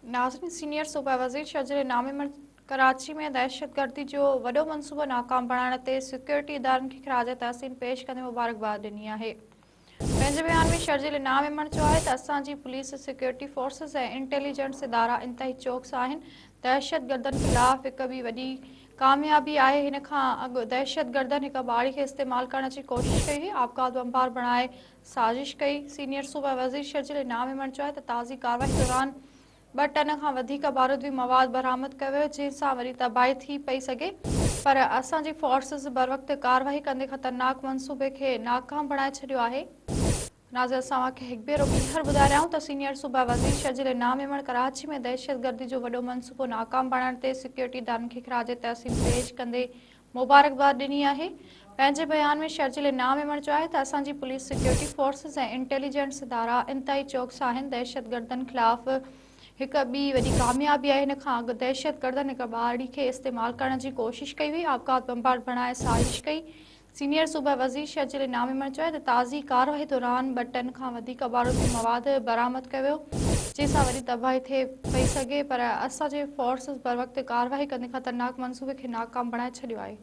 नाज़रीन, सीनियर सूबा वज़ीर शर्जील इनामी कराची में दहशतगर्दी जो वॾो मनसूबो नाकाम बणाइण ते सिक्योरिटी इदारनि खे ख़िराज तहसीन पेश कंदे मुबारकबाद ॾिनी आहे। पंहिंजे बयान में शर्जील इनामी चयो आहे त असांजी पुलिस, सिक्योरिटी फोर्सेस ऐं इंटेलिजेंस इदारा इंतहाई चौकस आहिनि। दहशतगर्दनि ख़िलाफ़ हिक ॿी वॾी कामयाबी आहे। हिन खां अॻु दहशतगर्दनि हिक ॿाड़ी खे इस्तेमाल करण जी कोशिश कई हुई, आबकात बमबार बणाए साज़िश कई। सीनियर सूबा वज़ीर शर्जील इनामी चयो आहे त ताज़ी कार्रवाई दौरान 2 टन खां वधीक बारूदी मवाद बरामद कयो वियो, जंहिंसां वरी तबाही थी पई सघे, पर असांजी फोर्सेस बर वक़्ति कार्रवाई कंदे ख़तरनाक मनसूबे खे नाकाम बणाए छॾियो आहे। नाज़रीन, असां खे हिकु भेरो ॿीहर ॿुधाए रहिया आहियूं त सीनियर सूबा वज़ीर शर्जील इनामी कराची में दहशतगर्दी जो वॾो मनसूबो नाकाम बणाइण ते सिक्योरिटी इदारनि खे ख़िराज तहसीन पेश कंदे मुबारकबाद ॾिनी आहे। पंहिंजे बयान में शर्जील इनामी चयो आहे त असांजी पुलिस, सिक्योरिटी फोर्सेस ऐं इंटेलिजेंस इदारा इंतहाई चौकस आहिनि। दहशतगर्दनि ख़िलाफ़ हिक ॿी वॾी कामयाबी आहे। हिन खां अॻु दहशतगर्दनि हिक ॿाड़ी खे इस्तेमाल करण जी कोशिश कई हुई, आबकात बमबार बणाए साज़िश कई। सीनियर सूबा वज़ीर शर्जील इनामी चयो आहे त ताज़ी कार्रवाई दौरान 2 टन खां वधीक बारूदी मवाद बरामद कयो वियो, जंहिंसां वरी तबाही थिए पई सघे, पर असांजे फोर्सेस बर वक़्ति कार्रवाई कंदे ख़तरनाक मनसूबे खे नाकाम बणाए छॾियो आहे।